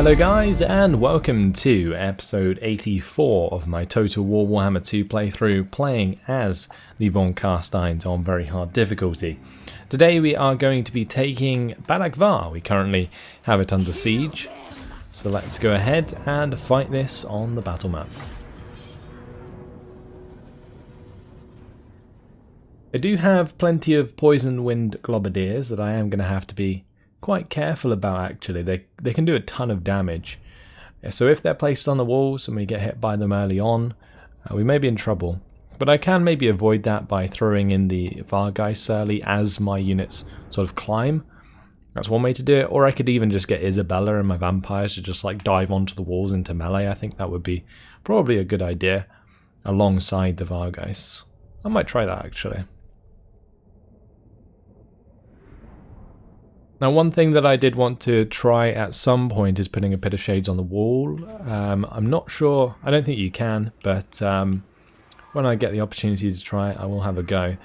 Hello guys, and welcome to episode 84 of my Total War Warhammer 2 playthrough, playing as the von Carsteins on very hard difficulty. Today we are going to be taking Barak Var. We currently have it under siege, so let's go ahead and fight this on the battle map. I do have plenty of poison wind globadiers that I am going to have to be quite careful about. Actually, they can do a ton of damage, so if they're placed on the walls and we get hit by them early on, we may be in trouble. But I can maybe avoid that by throwing in the Vargeist early as my units sort of climb. That's one way to do it, or I could even just get Isabella and my vampires to just like dive onto the walls into melee. I think that would be probably a good idea alongside the Vargeists. I might try that actually. Now, one thing that I did want to try at some point is putting a Pit of Shades on the wall. I'm not sure, I don't think you can, but when I get the opportunity to try it, I will have a go.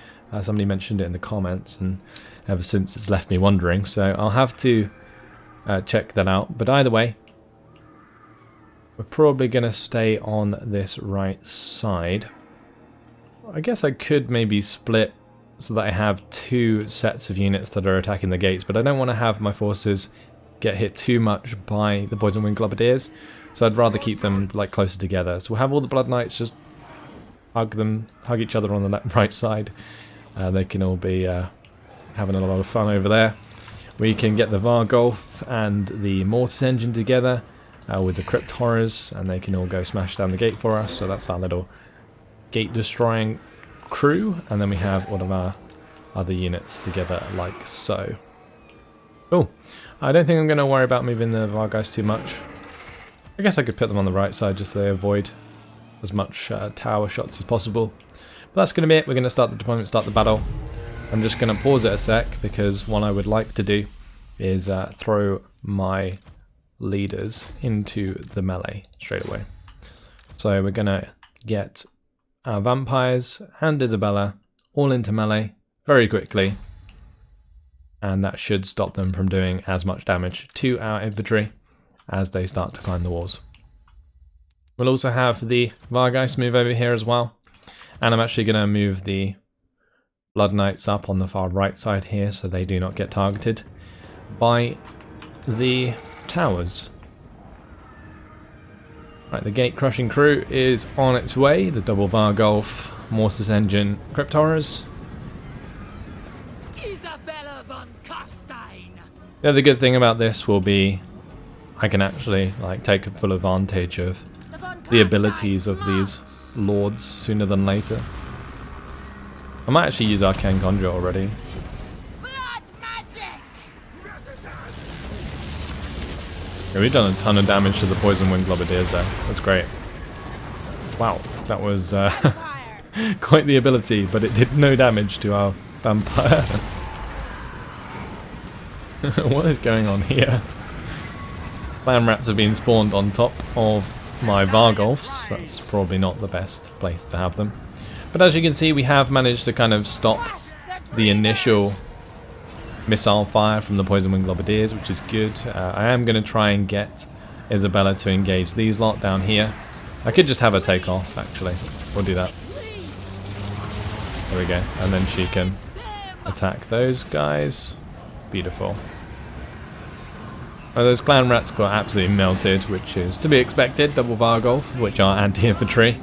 Somebody mentioned it in the comments, and ever since it's left me wondering, so I'll have to check that out. But either way, we're probably going to stay on this right side. I guess I could maybe split so that I have two sets of units that are attacking the gates, but I don't want to have my forces get hit too much by the Poison Wind Globadiers, so I'd rather keep them like closer together. So we'll have all the Blood Knights just hug each other on the right side. They can all be having a lot of fun over there. We can get the Vargolf and the Mortis Engine together with the Crypt Horrors, and they can all go smash down the gate for us. So that's our little gate destroying crew, and then we have all of our other units together like so. Oh, I don't think I'm going to worry about moving the Vargeist too much. I guess I could put them on the right side just so they avoid as much tower shots as possible. But that's going to be it. We're going to start the deployment, start the battle. I'm just going to pause it a sec, because what I would like to do is throw my leaders into the melee straight away. So we're going to get our vampires and Isabella all into melee very quickly, and that should stop them from doing as much damage to our infantry as they start to climb the walls. We'll also have the Vargeist move over here as well, and I'm actually going to move the Blood Knights up on the far right side here so they do not get targeted by the towers. Right, the gate crushing crew is on its way. The double Vargolf, Mortis Engine, Crypt Horrors. Isabella von Carstein. The other good thing about this will be I can actually like take full advantage of the abilities of these lords sooner than later. I might actually use Arcane Conjure already. Yeah, we've done a ton of damage to the Poison Wind Globadiers there. That's great. Wow, that was quite the ability, but it did no damage to our vampire. What is going on here? Clan rats have been spawned on top of my Vargolfs. That's probably not the best place to have them. But as you can see, we have managed to kind of stop the initial missile fire from the Poison Wind Globadiers, which is good. I am going to try and get Isabella to engage these lot down here. I could just have her take off, actually. We'll do that. There we go. And then she can attack those guys. Beautiful. Well, those clan rats got absolutely melted, which is to be expected. Double Vargolf, which are anti-infantry.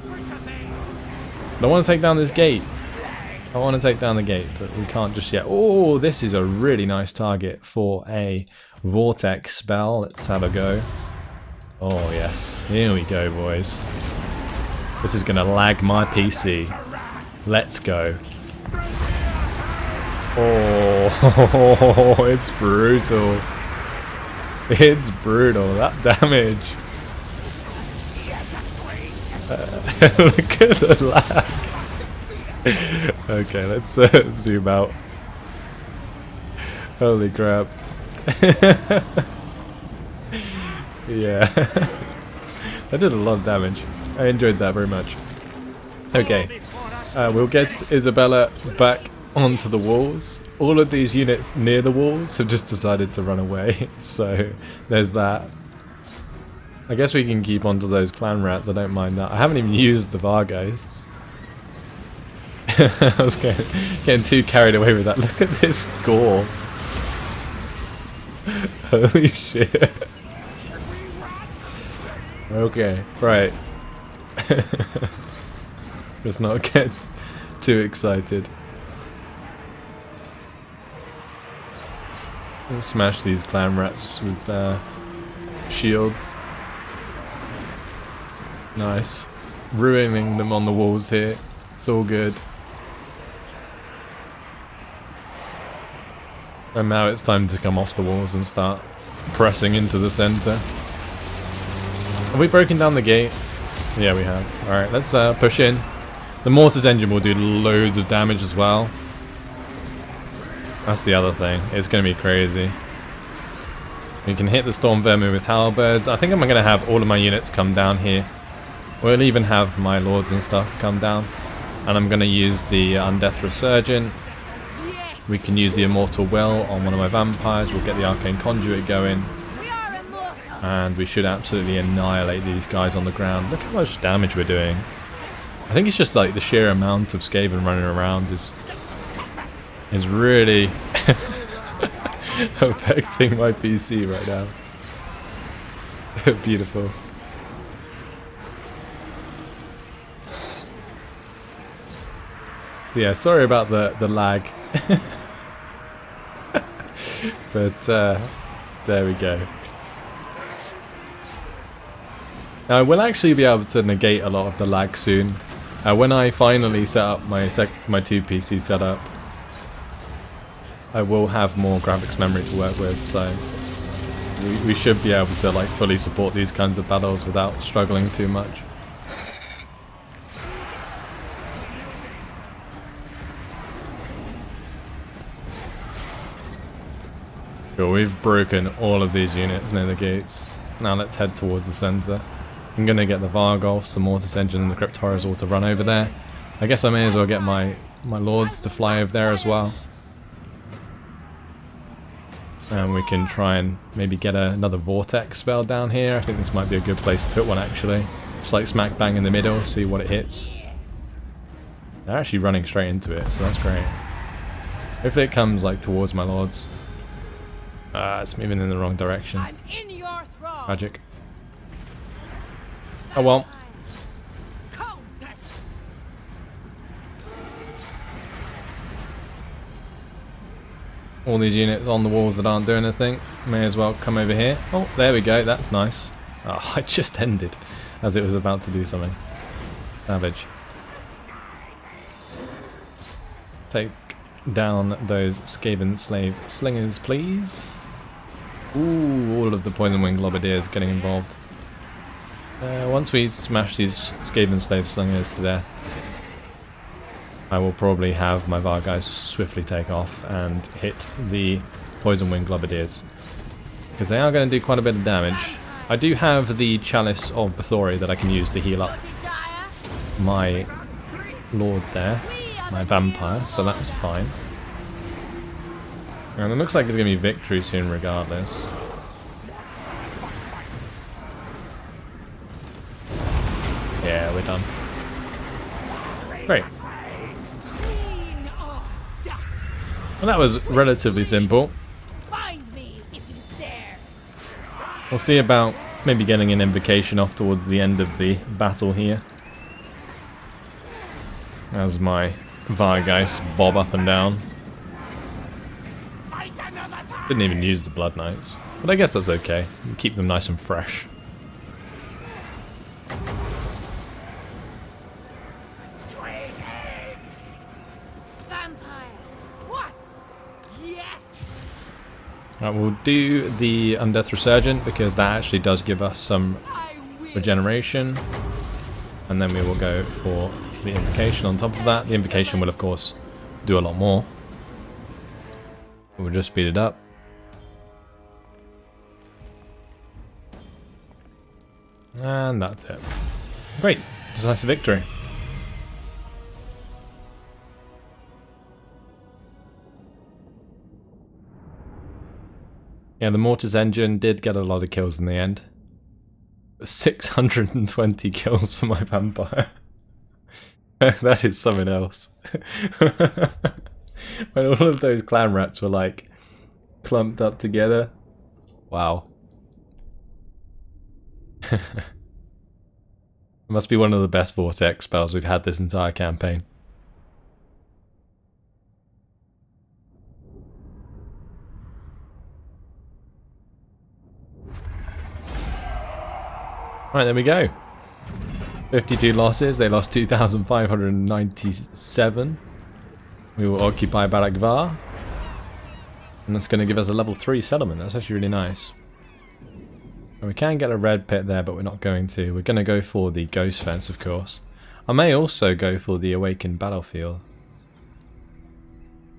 But I want to take down this gate. I want to take down the gate, but we can't just yet. Oh, this is a really nice target for a Vortex spell. Let's have a go. Oh, yes. Here we go, boys. This is going to lag my PC. Let's go. Oh, it's brutal. It's brutal. That damage. Look at the lag. Okay, let's zoom out. Holy crap. Yeah. That did a lot of damage. I enjoyed that very much. Okay. We'll get Isabella back onto the walls. All of these units near the walls have just decided to run away. So there's that. I guess we can keep onto those clan rats, I don't mind that. I haven't even used the Vargheists. I was getting too carried away with that. Look at this gore. Holy shit. Okay, right. Let's not get too excited. Let's smash these clan rats with shields. Nice. Ruining them on the walls here. It's all good. And now it's time to come off the walls and start pressing into the center. Have we broken down the gate? Yeah, we have. Alright, let's push in. The mortar's engine will do loads of damage as well. That's the other thing. It's going to be crazy. We can hit the storm vermin with halberds. I think I'm going to have all of my units come down here. We'll even have my lords and stuff come down. And I'm going to use the Undeath Resurgent. We can use the Immortal Will on one of my vampires. We'll get the Arcane Conduit going. And we should absolutely annihilate these guys on the ground. Look how much damage we're doing. I think it's just like the sheer amount of Skaven running around is really affecting my PC right now. Beautiful. So yeah, sorry about the lag. But there we go. Now we'll actually be able to negate a lot of the lag soon. When I finally set up my 2 PC setup, I will have more graphics memory to work with, so we should be able to like fully support these kinds of battles without struggling too much. Cool, we've broken all of these units near the gates. Now let's head towards the center. I'm going to get the Varghulfs, the Mortis Engine and the Crypt Horrors all to run over there. I guess I may as well get my lords to fly over there as well. And we can try and maybe get another Vortex spell down here. I think this might be a good place to put one actually. Just like smack bang in the middle, see what it hits. They're actually running straight into it, so that's great. Hopefully it comes like towards my lords. It's moving in the wrong direction. Magic. Oh well. All these units on the walls that aren't doing anything may as well come over here. Oh, there we go. That's nice. Oh, it just ended as it was about to do something. Savage. Take down those Skaven slave slingers, please. Ooh, all of the Poison Wing Globadiers getting involved. Once we smash these Skaven slave slingers to death, I will probably have my Vargheists swiftly take off and hit the Poison Wing Globadiers, because they are going to do quite a bit of damage. I do have the Chalice of Bathory that I can use to heal up my lord there, my vampire, so that's fine. And it looks like it's going to be victory soon regardless. Yeah, we're done. Great. Well, that was relatively simple. We'll see about maybe getting an invocation off towards the end of the battle here, as my Vargheists bob up and down. Didn't even use the Blood Knights, but I guess that's okay. We'll keep them nice and fresh. Right, we'll do the Undeath Resurgent because that actually does give us some regeneration, and then we will go for the Invocation on top of that. The Invocation will of course do a lot more. We'll just speed it up. And that's it. Great, decisive victory. Yeah, the Mortis Engine did get a lot of kills in the end. 620 kills for my vampire. That is something else. When all of those clan rats were like clumped up together. Wow. It must be one of the best vortex spells we've had this entire campaign. Right, there we go. 52 losses. They lost 2,597. We will occupy Barak Var. And that's going to give us a level 3 settlement. That's actually really nice. And we can get a red pit there, but we're not going to. We're going to go for the ghost fence, of course. I may also go for the awakened battlefield.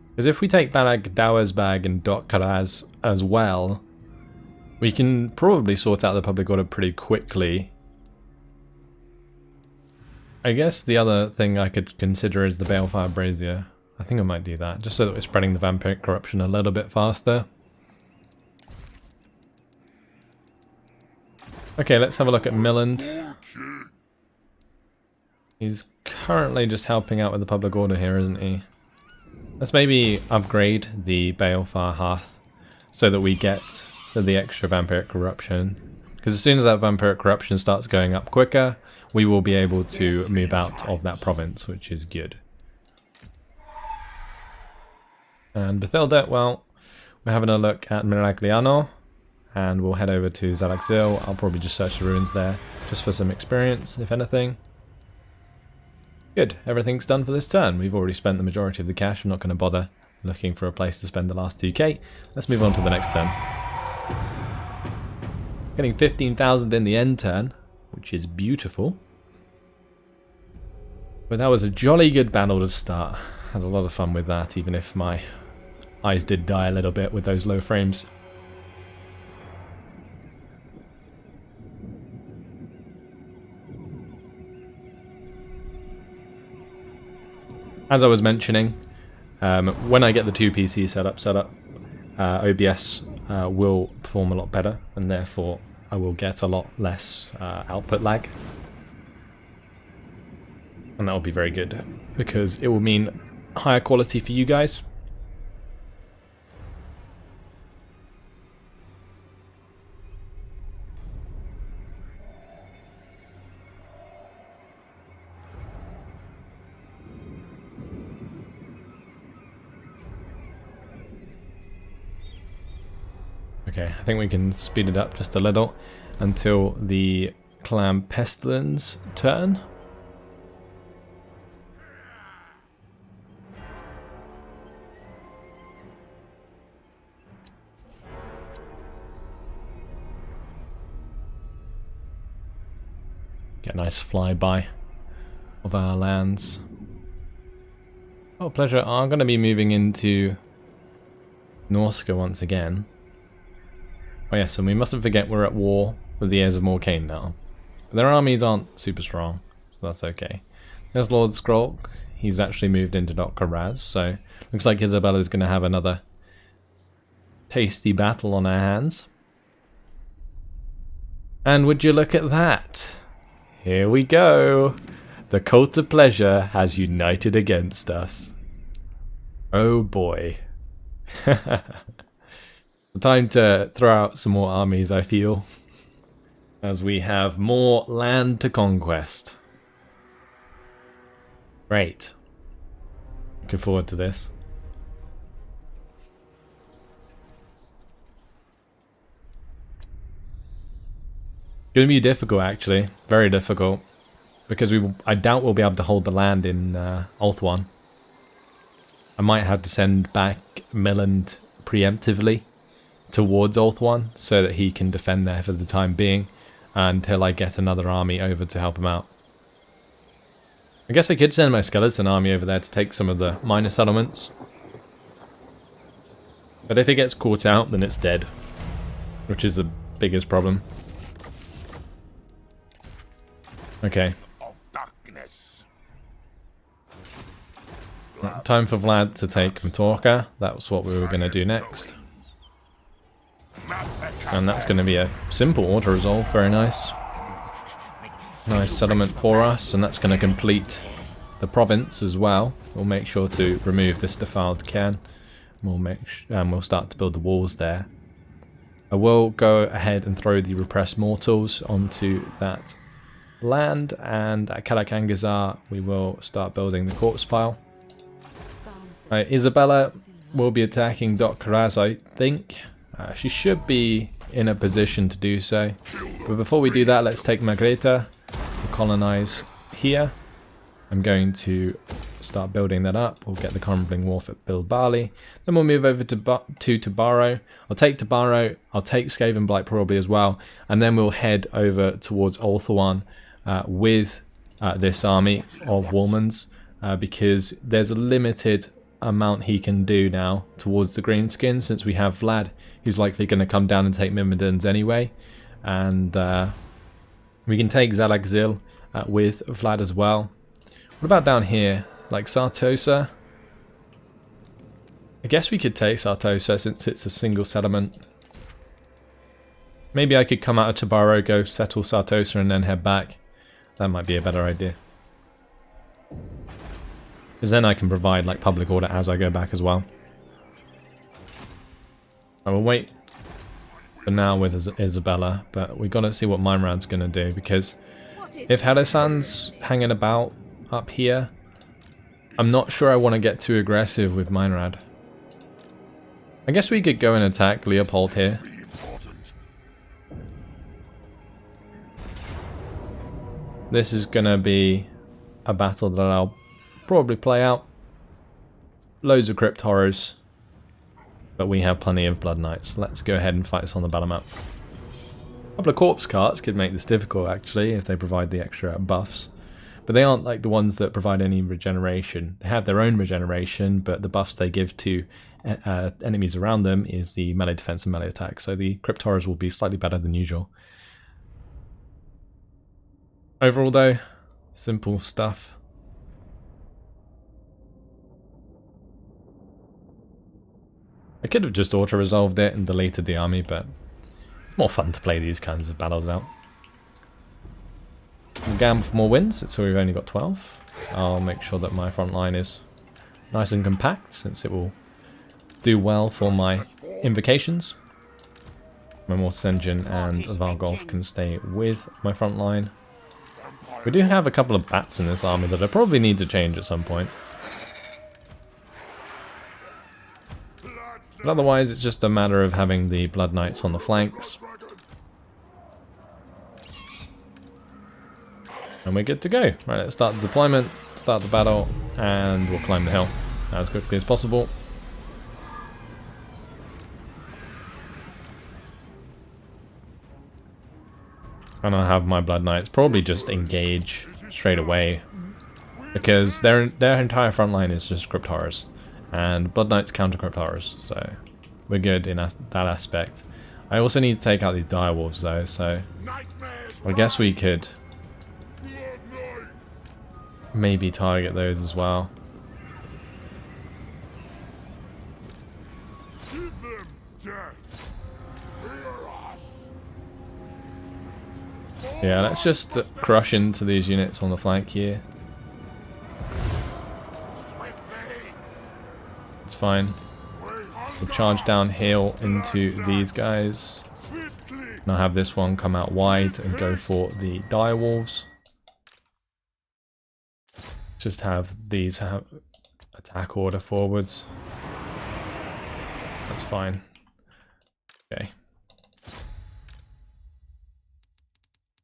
Because if we take Barak Dauersbag and Dokkaraz as well, we can probably sort out the public order pretty quickly. I guess the other thing I could consider is the Balefire Brazier. I think I might do that, just so that we're spreading the vampiric corruption a little bit faster. Okay, let's have a look at Milland. He's currently just helping out with the public order here, isn't he? Let's maybe upgrade the Balefire Hearth so that we get the extra vampiric corruption. Because as soon as that vampiric corruption starts going up quicker, we will be able to move out of that province, which is good. And Bethilda, well, we're having a look at Miragliano, and we'll head over to Zalaxil. I'll probably just search the ruins there, just for some experience, if anything. Good, everything's done for this turn. We've already spent the majority of the cash. I'm not going to bother looking for a place to spend the last 2k. Let's move on to the next turn. Getting 15,000 in the end turn, which is beautiful. But that was a jolly good battle to start. Had a lot of fun with that, even if my eyes did die a little bit with those low frames. As I was mentioning, when I get the 2 PC setup, OBS will perform a lot better, and therefore I will get a lot less output lag. And that will be very good, because it will mean higher quality for you guys. Okay, I think we can speed it up just a little until the Clan Pestilence turn. Get a nice flyby of our lands. Oh, pleasure. I'm going to be moving into Norska once again. Oh yes, and we mustn't forget we're at war with the heirs of Morcaine now. But their armies aren't super strong, so that's okay. There's Lord Skrolk. He's actually moved into Dokkaraz, so looks like Isabella's going to have another tasty battle on our hands. And would you look at that? Here we go. The Cult of Pleasure has united against us. Oh boy. Time to throw out some more armies, I feel, as we have more land to conquest. Great. Looking forward to this. Going to be difficult, actually. Very difficult. Because I doubt we'll be able to hold the land in Ulthuan. I might have to send back Milland preemptively towards Ulthuan so that he can defend there for the time being until I get another army over to help him out. I guess I could send my skeleton army over there to take some of the minor settlements. But if it gets caught out, then it's dead, which is the biggest problem. Okay. Right, time for Vlad to take Mtorka. That was what we were going to do next. And that's going to be a simple auto-resolve, very nice. Nice settlement for us, and that's going to complete the province as well. We'll make sure to remove this defiled cairn. We'll start to build the walls there. I will go ahead and throw the repressed mortals onto that land, and at Kalakangazar we will start building the corpse pile. Isabella will be attacking Dot Karaz, I think. She should be in a position to do so. But before we do that, let's take Margreta. We'll colonize here. I'm going to start building that up. We'll get the Crumbling Wharf at Bilbali. Then we'll move over to Tabaro. I'll take Tabaro. I'll take Skaven Blight probably as well. And then we'll head over towards Ulthuan with this army of Warmans. Because there's a limited amount he can do now towards the Greenskin, since we have Vlad, who's likely going to come down and take Myrmidons anyway. And we can take Zalagzil with Vlad as well. What about down here? Like Sartosa? I guess we could take Sartosa since it's a single settlement. Maybe I could come out of Tabaro, go settle Sartosa and then head back. That might be a better idea. Because then I can provide like public order as I go back as well. I will wait for now with Isabella, but we've got to see what Mimrad's going to do, because if Helisan's hanging about up here, I'm not sure I want to get too aggressive with Meinrad. I guess we could go and attack Leopold here. This is going to be a battle that I'll probably play out. Loads of Crypt Horrors, but we have plenty of Blood Knights. Let's go ahead and fight this on the battle map. A couple of Corpse Carts could make this difficult actually, if they provide the extra buffs. But they aren't like the ones that provide any regeneration. They have their own regeneration, but the buffs they give to enemies around them is the melee defense and melee attack. So the Crypt Horrors will be slightly better than usual. Overall though, simple stuff. I could have just auto-resolved it and deleted the army, but it's more fun to play these kinds of battles out. We'll gamble for more wins, so we've only got 12. I'll make sure that my front line is nice and compact, since it will do well for my invocations. My Morsengen and Vargolf can stay with my front line. We do have a couple of bats in this army that I probably need to change at some point. But otherwise, it's just a matter of having the Blood Knights on the flanks. And we're good to go. Right, let's start the deployment, start the battle, and we'll climb the hill as quickly as possible. And I'll have my Blood Knights probably just engage straight away, because their entire front line is just Crypt Horrors. And Blood Knights counter Crypt Horrors, so we're good in that aspect. I also need to take out these direwolves though, so I guess we could maybe target those as well. Yeah, let's just crush into these units on the flank here. It's fine. We'll charge downhill into these guys. And I'll have this one come out wide and go for the direwolves. Just have these have attack order forwards. That's fine. Okay.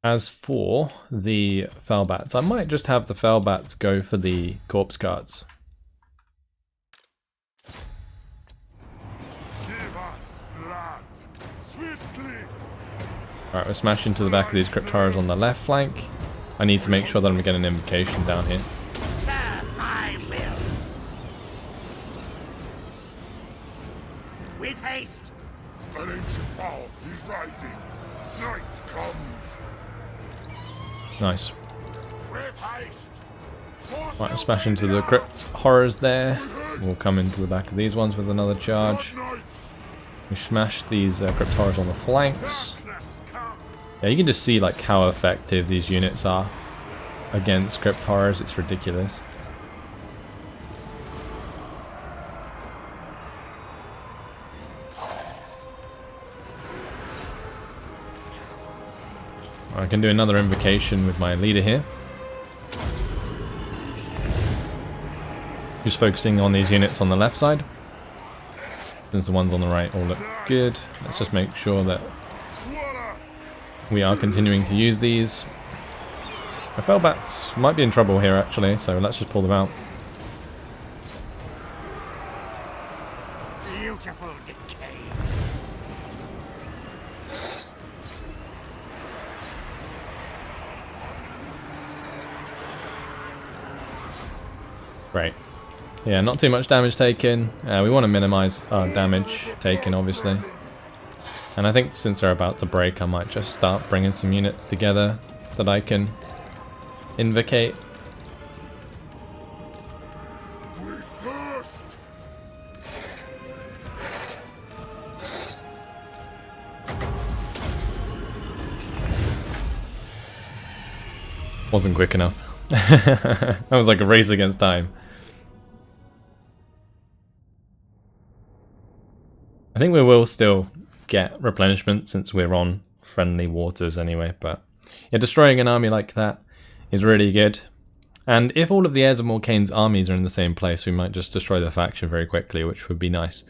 As for the Felbats, I might just have the Felbats go for the Corpse Carts. Alright, we'll smash into the back of these Crypt Horrors on the left flank. I need to make sure that I'm getting an invocation down here. Serve my will. With haste. An ancient power is rising. Night comes. Nice. With haste. Right, we'll smash into the Crypt Horrors there. We'll come into the back of these ones with another charge. We smash these Crypt Horrors on the flanks. Yeah, you can just see like how effective these units are against crypt horrors. It's ridiculous. I can do another invocation with my leader here. Just focusing on these units on the left side. Since the ones on the right all look good. Let's just make sure that we are continuing to use these. My Felbats might be in trouble here actually, so let's just pull them out. Beautiful decay. Great. Yeah, not too much damage taken. We want to minimize our damage taken, obviously. And I think since they're about to break, I might just start bringing some units together that I can invocate. Wasn't quick enough. That was like a race against time. I think we will still get replenishment since we're on friendly waters anyway, but yeah, destroying an army like that is really good. And if all of the Heirs of Morkaine's armies are in the same place, we might just destroy the faction very quickly, which would be nice.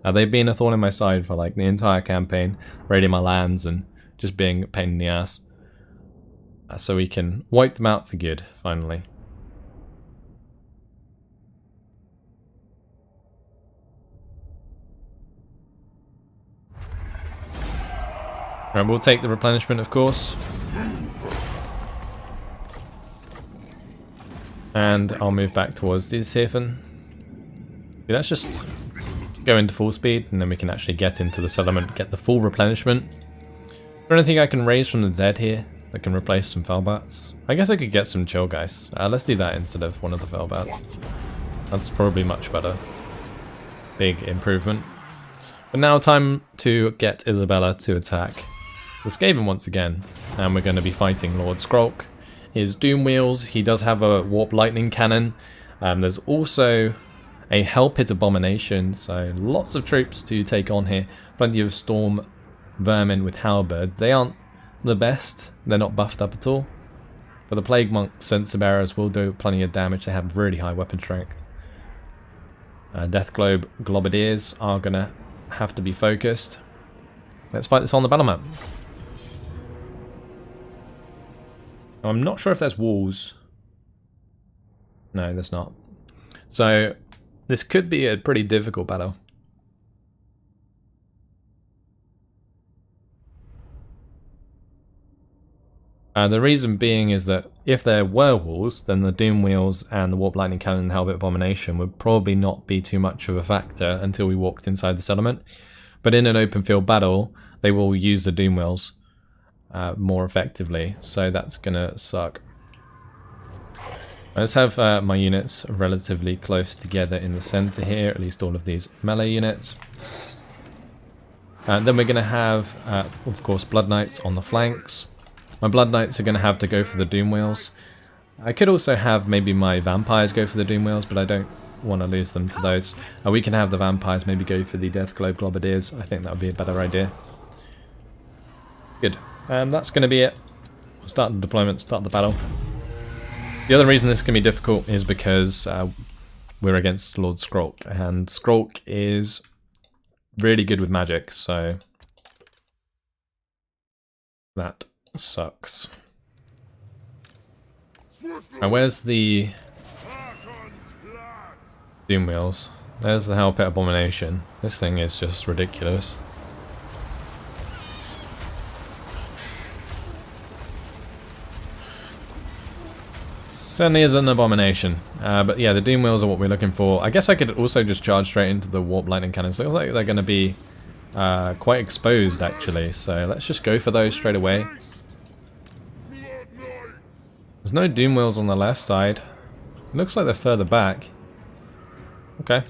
They've been a thorn in my side for like the entire campaign, raiding my lands and just being a pain in the ass. So we can wipe them out for good, finally. Right, we'll take the replenishment, of course. And I'll move back towards Dietshaufen. Let's just go into full speed, and then we can actually get into the settlement, get the full replenishment. Is there anything I can raise from the dead here that can replace some Felbats? I guess I could get some chill guys. Let's do that instead of one of the Felbats. That's probably much better. Big improvement. But now time to get Isabella to attack the Skaven once again, and we're going to be fighting Lord Skrolk. His Doom Wheels, he does have a Warp Lightning Cannon. There's also a Hell Pit Abomination, so lots of troops to take on here. Plenty of Storm Vermin with Halberds. They aren't the best, they're not buffed up at all. But the Plague Monk Sensor Bearers will do plenty of damage, they have really high weapon strength. Death Globe Globadiers are going to have to be focused. Let's fight this on the battle map. I'm not sure if there's walls. No, there's not. So this could be a pretty difficult battle. The reason being is that if there were walls, then the Doom Wheels and the Warp Lightning Cannon and Hellbit Abomination would probably not be too much of a factor until we walked inside the settlement. But in an open field battle, they will use the Doom Wheels more effectively, so that's gonna suck. Let's have my units relatively close together in the center here, at least all of these melee units. Then we're gonna have, of course, Blood Knights on the flanks. My Blood Knights are going to have to go for the Doom Wheels. I could also have maybe my Vampires go for the Doom Wheels, but I don't want to lose them to those. We can have the Vampires maybe go for the Death Globe Globadiers. I think that would be a better idea. Good. That's going to be it. We'll start the deployment, start the battle. The other reason this can be difficult is because we're against Lord Skrolk, and Skrolk is really good with magic, so that sucks. Now where's the Doom Wheels? There's the Hell Pit Abomination. This thing is just ridiculous. Certainly is an abomination. But yeah, the Doom Wheels are what we're looking for. I guess I could also just charge straight into the Warp Lightning Cannons. Looks like they're going to be quite exposed actually, so let's just go for those straight away. There's no Doom Wheels on the left side. It looks like they're further back. Okay.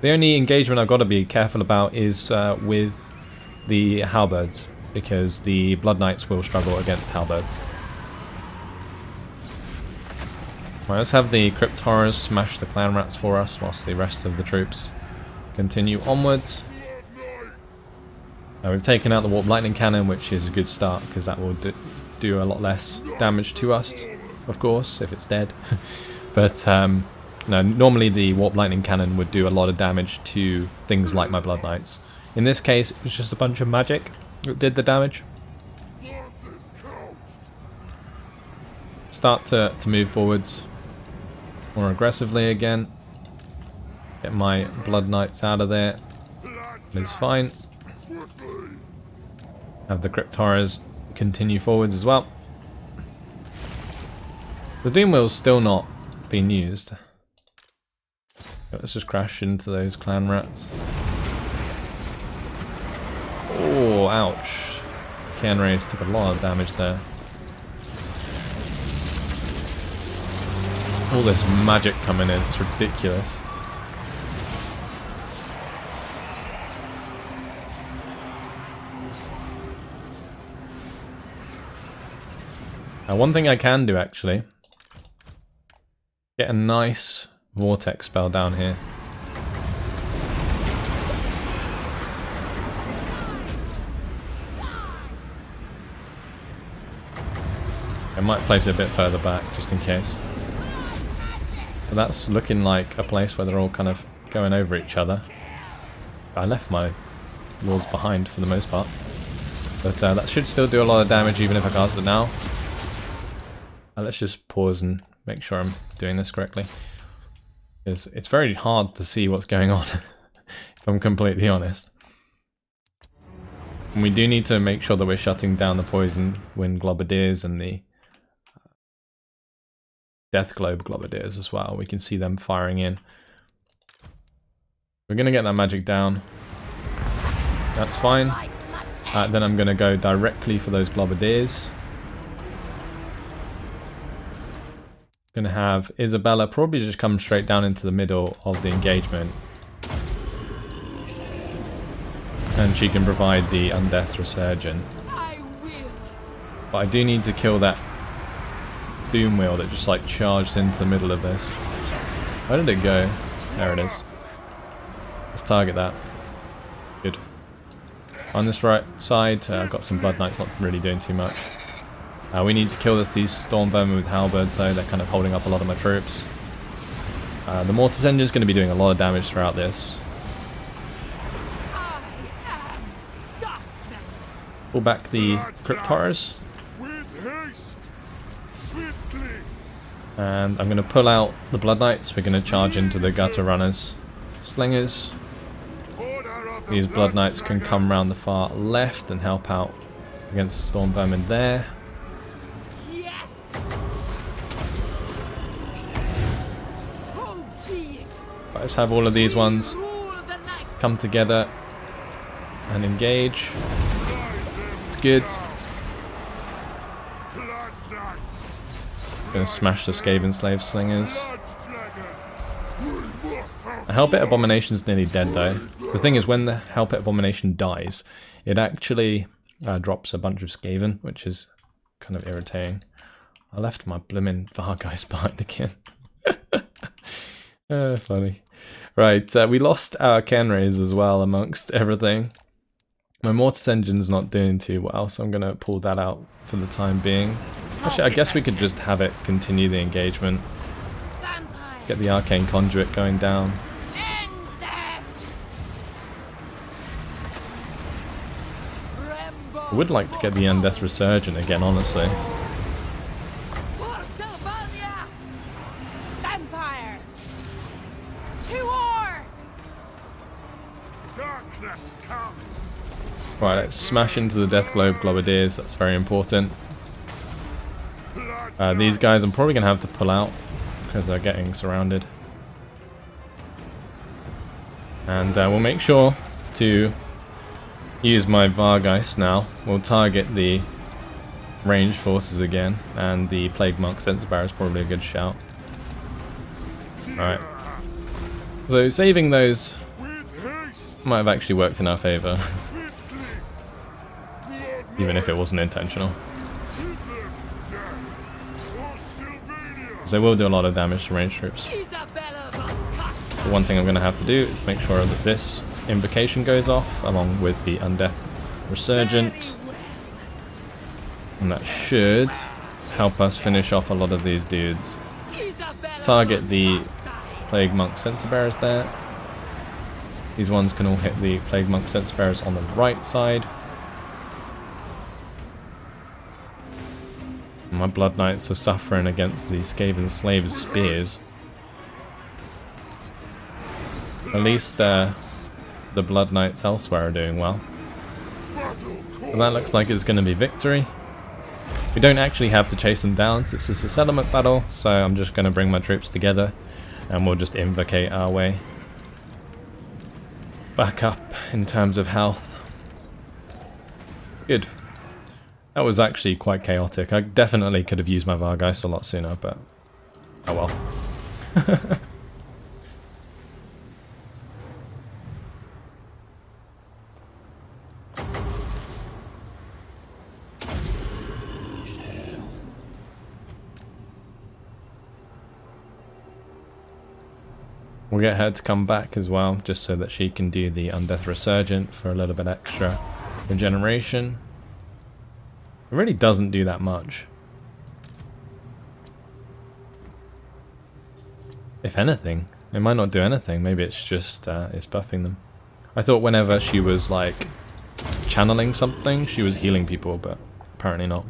The only engagement I've got to be careful about is with the Halberds. because the Blood Knights will struggle against halberds. Right, let's have the Crypt Horrors smash the Clan Rats for us whilst the rest of the troops continue onwards. We've taken out the Warp Lightning Cannon, which is a good start because that will do a lot less damage to us, of course, if it's dead. But no, normally the Warp Lightning Cannon would do a lot of damage to things like my Blood Knights. In this case, it was just a bunch of magic that did the damage. Start to move forwards more aggressively again. Get my Blood Knights out of there. It's fine. Have the Crypt Horrors continue forwards as well. The Doom Wheel's still not being used. Let's just crash into those Clan Rats. Oh, ouch. Cairn Rays took a lot of damage there. All this magic coming in, it's ridiculous. Now, one thing I can do actually, get a nice vortex spell down here. I might place it a bit further back just in case. But that's looking like a place where they're all kind of going over each other. I left my walls behind for the most part. But that should still do a lot of damage even if I cast it now. Let's just pause and make sure I'm doing this correctly. It's very hard to see what's going on, if I'm completely honest. And we do need to make sure that we're shutting down the Poison Wind Globadiers and the Death Globe Globadiers as well. We can see them firing in. We're going to get that magic down. That's fine. Then I'm going to go directly for those Globadiers. Going to have Isabella probably just come straight down into the middle of the engagement. And she can provide the Undeath Resurgent. But I do need to kill that Doom Wheel that just like charged into the middle of this. Where did it go? There it is. Let's target that. Good. On this right side, I've got some Blood Knights not really doing too much. We need to kill these Storm Vermin with halberds though, they're kind of holding up a lot of my troops. The Mortis Engine is going to be doing a lot of damage throughout this. Pull back the Crypt Horrors. And I'm going to pull out the Blood Knights, we're going to charge into the Gutter Runners. Slingers. These Blood Knights can come round the far left and help out against the Storm Vermin there. Let's have all of these ones come together and engage. It's good. Gonna smash the Skaven Slave Slingers. The Hellpit Abomination's nearly dead though. The thing is, when the Hellpit Abomination dies, it actually drops a bunch of Skaven, which is kind of irritating. I left my blimmin' Vargeist behind again. Funny. Right, we lost our Cairn Rays as well amongst everything. My Mortis Engine's not doing too well, so I'm going to pull that out for the time being. Actually, I guess we could just have it continue the engagement. Get the Arcane Conduit going down. I would like to get the Undeath Resurgent again, honestly. Right, let's smash into the Death Globe Globadiers, that's very important. These guys I'm probably going to have to pull out because they're getting surrounded. And we'll make sure to use my Vargeist now. We'll target the ranged forces again, and the Plague Monk Sensor Barrow is probably a good shout. Alright. So saving those might have actually worked in our favour. even if it wasn't intentional. So they will do a lot of damage to ranged troops. The one thing I'm going to have to do is make sure that this invocation goes off along with the undeath resurgent, and that should help us finish off a lot of these dudes. Let's target the plague monk censer bearers there. These ones can all hit the plague monk censer bearers on the right side. My blood knights are suffering against the Skaven slaves' spears. At least the blood knights elsewhere are doing well. And that looks like it's going to be victory. We don't actually have to chase them down since it's a settlement battle, so I'm just going to bring my troops together and we'll just invocate our way back up in terms of health. Good. That was actually quite chaotic. I definitely could have used my Vargeist a lot sooner, but oh well. We'll get her to come back as well, just so that she can do the Undeath Resurgent for a little bit extra regeneration. It really doesn't do that much. If anything, it might not do anything. Maybe it's just it's buffing them. I thought whenever she was like channeling something, she was healing people, but apparently not.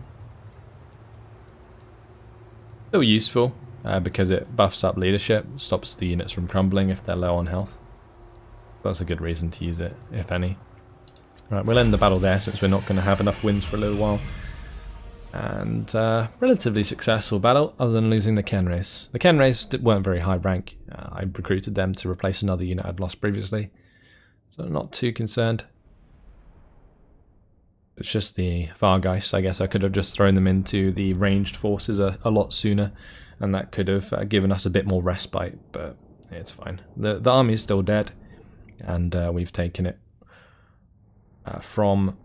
Still useful. Because it buffs up leadership, stops the units from crumbling if they're low on health. That's a good reason to use it, if any. Right, we'll end the battle there since we're not going to have enough wins for a little while. And relatively successful battle, other than losing the Ken race. The Ken race weren't very high rank. I recruited them to replace another unit I'd lost previously, so I'm not too concerned. It's just the Vargeist. I guess I could have just thrown them into the ranged forces a lot sooner, and that could have given us a bit more respite, but it's fine. The army is still dead, and we've taken it from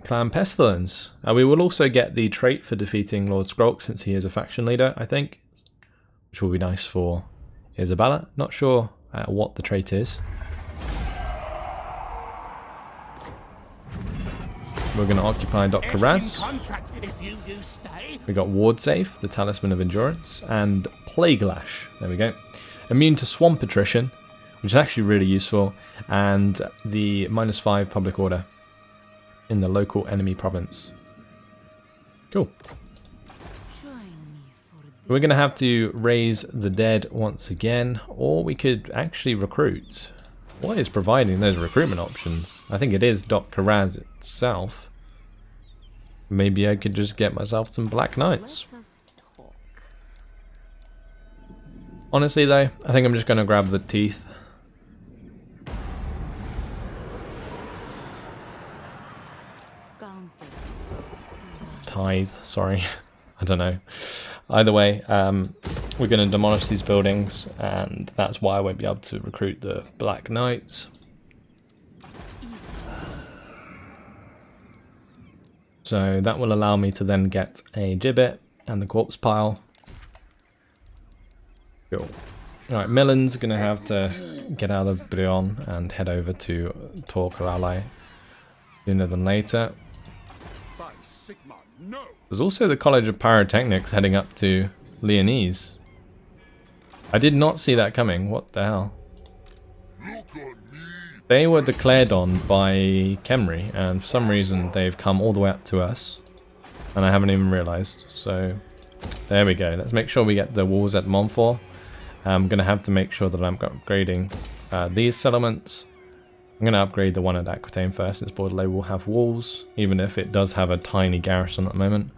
Clan Pestilence. We will also get the trait for defeating Lord Skrulk, since he is a faction leader, I think, which will be nice for Isabella. Not sure what the trait is. We're going to occupy Dr. Raz. We got Ward Safe, the Talisman of Endurance, and Plague Lash. There we go. Immune to Swamp Attrition, which is actually really useful, and the -5 Public Order in the local enemy province. Cool. We're going to have to raise the dead once again, or we could actually recruit. What is providing those recruitment options? I think it is Dr. Raz itself. Maybe I could just get myself some Black Knights. Honestly though, I think I'm just going to grab the teeth. Tithe, sorry. I don't know. Either way, we're going to demolish these buildings, and that's why I won't be able to recruit the Black Knights. So that will allow me to then get a gibbet and the corpse pile. Cool. Alright, Millen's going to have to get out of Brion and head over to Torque, our ally, sooner than later. There's also the College of Pyrotechnics heading up to Leonese. I did not see that coming. What the hell? They were declared on by Khemri, and for some reason they've come all the way up to us, and I haven't even realized. So there we go. Let's make sure we get the walls at Montfort. I'm going to have to make sure that I'm upgrading these settlements. I'm going to upgrade the one at Aquitaine first, since Bordelais will have walls, even if it does have a tiny garrison at the moment.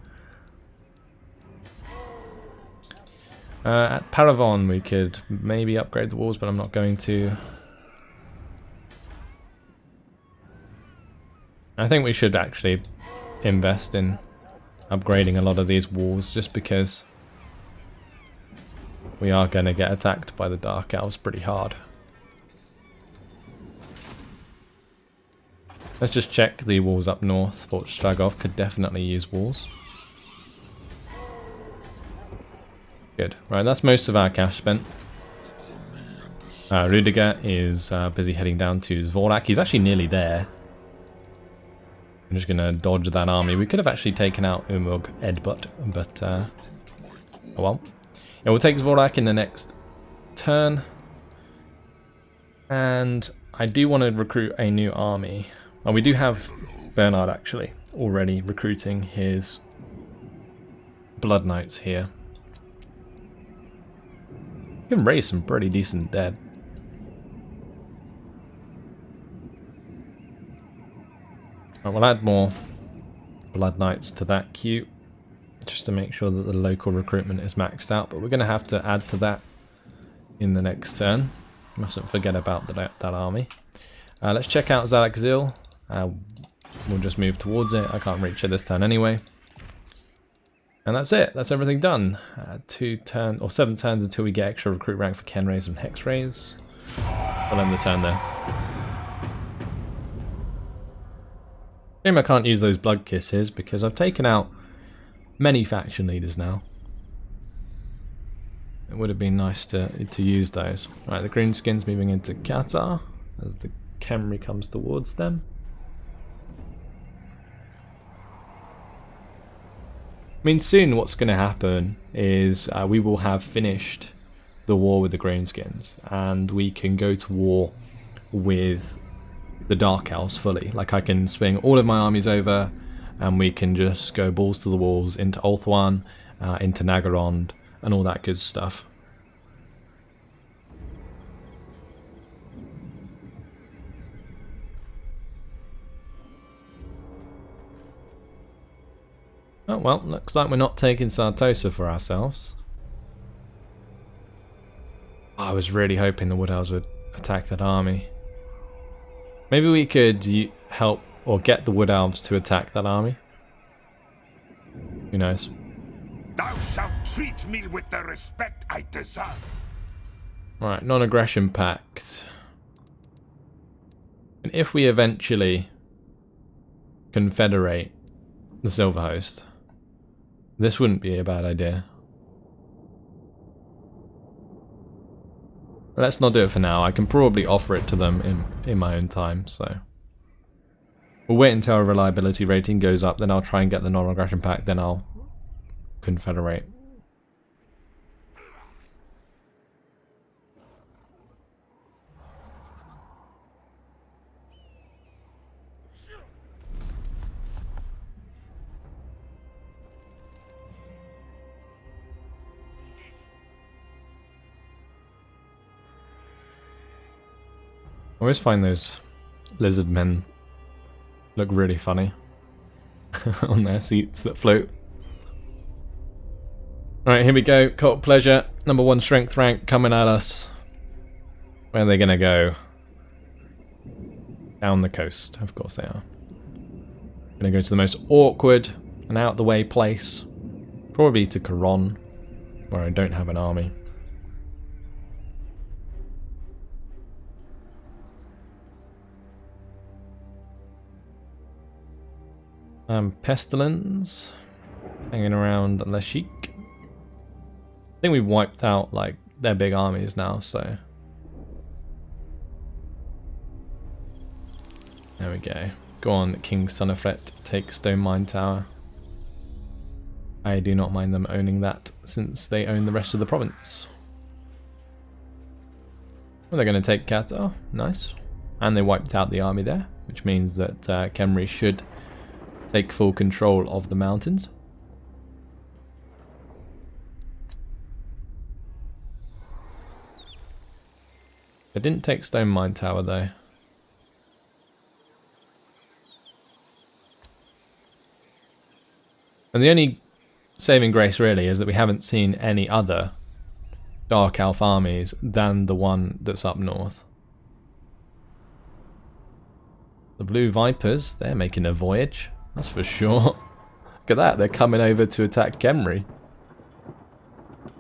At Paravon we could maybe upgrade the walls, but I'm not going to. I think we should actually invest in upgrading a lot of these walls, just because we are going to get attacked by the Dark Elves pretty hard. Let's just check the walls up north. Fort Stragov could definitely use walls. Good. Right, that's most of our cash spent. Rudiger is busy heading down to Zvorlak. He's actually nearly there. I'm just going to dodge that army. We could have actually taken out Umug Edbut, but oh well. Yeah, we'll take Zvorlak in the next turn. And I do want to recruit a new army. Well, we do have Bernard actually already recruiting his Blood Knights here. You can raise some pretty decent dead. Right, we'll add more Blood Knights to that queue just to make sure that the local recruitment is maxed out, but we're going to have to add to that in the next turn. Mustn't forget about that army. Let's check out Zalakzil. We'll just move towards it. I can't reach it this turn anyway. And that's it. That's everything done. 7 turns until we get extra recruit rank for Ken Rays and Hex Rays. We'll end the turn there. Shame I can't use those blood kisses because I've taken out many faction leaders now. It would have been nice to use those. Right, the Greenskins moving into Qatar as the Khemri comes towards them. I mean, soon what's going to happen is we will have finished the war with the Greenskins and we can go to war with the Dark Elves fully. Like, I can swing all of my armies over and we can just go balls to the walls into Ulthuan, into Nagarond and all that good stuff. Oh well, looks like we're not taking Sartosa for ourselves. I was really hoping the Wood Elves would attack that army. Maybe we could help or get the Wood Elves to attack that army. Who knows? Thou shalt treat me with the respect I deserve. Right, non-aggression pact. And if we eventually confederate the Silver Host, this wouldn't be a bad idea. Let's not do it for now. I can probably offer it to them in my own time, so we'll wait until our reliability rating goes up, then I'll try and get the non-aggression pact, then I'll confederate. I always find those lizard men look really funny on their seats that float. Alright, here we go. Cult Pleasure, #1 strength rank coming at us. Where are they going to go? Down the coast. Of course they are. Going to go to the most awkward and out the way place. Probably to Karon, where I don't have an army. Pestilence, hanging around Lashik. I think we've wiped out like their big armies now, so there we go. Go on, King Sunifret, take Stone Mine Tower. I do not mind them owning that since they own the rest of the province. Well, they're going to take Qatar, nice, and they wiped out the army there, which means that Khemri should take full control of the mountains. They didn't take Stone Mine Tower though. And the only saving grace really is that we haven't seen any other Dark Elf armies than the one that's up north. The Blue Vipers, they're making a voyage. That's for sure. Look at that, they're coming over to attack Khemri.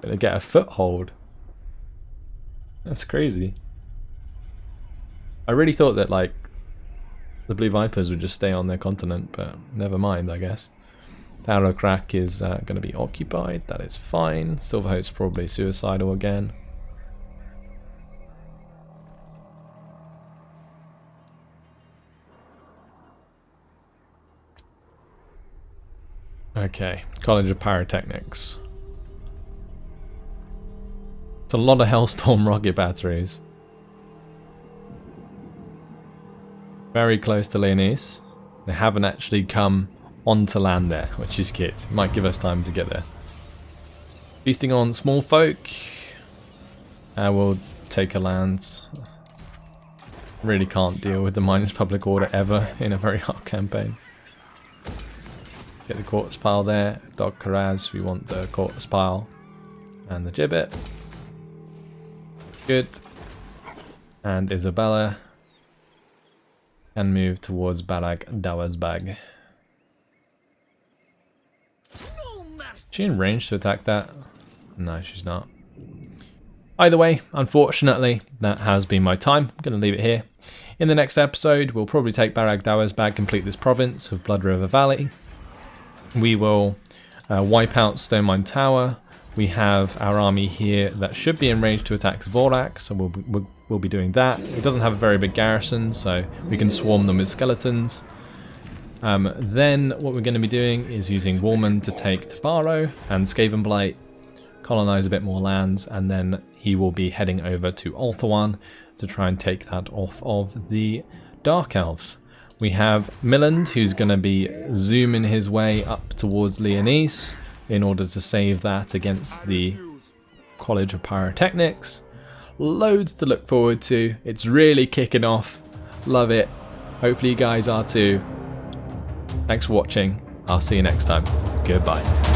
Gonna get a foothold. That's crazy. I really thought that like The Blue Vipers would just stay on their continent, but never mind, I guess. Arrowcrack is going to be occupied. That is fine. Silverhoat's probably suicidal again. Okay, College of Pyrotechnics. It's a lot of Hellstorm rocket batteries. Very close to Leonese. They haven't actually come onto land there, which is good. It might give us time to get there. Feasting on small folk. We'll take a land. Really can't deal with the minus public order ever in a very hard campaign. Get the quartz pile there. Dog Karaz, we want the quartz pile. And the gibbet. Good. And Isabella. And move towards Barak Var. Is she in range to attack that? No, she's not. Either way, unfortunately, that has been my time. I'm going to leave it here. In the next episode, we'll probably take Barak Var, complete this province of Blood River Valley. We will wipe out Stone Mine Tower. We have our army here that should be in range to attack Zvorak, so we'll be doing that. It doesn't have a very big garrison, so we can swarm them with skeletons. Then what we're going to be doing is using Warman to take Tabaro and Skavenblight, colonize a bit more lands, and then he will be heading over to Ulthuan to try and take that off of the Dark Elves. We have Milland, who's going to be zooming his way up towards Leonese in order to save that against the College of Pyrotechnics. Loads to look forward to. It's really kicking off. Love it. Hopefully you guys are too. Thanks for watching. I'll see you next time. Goodbye.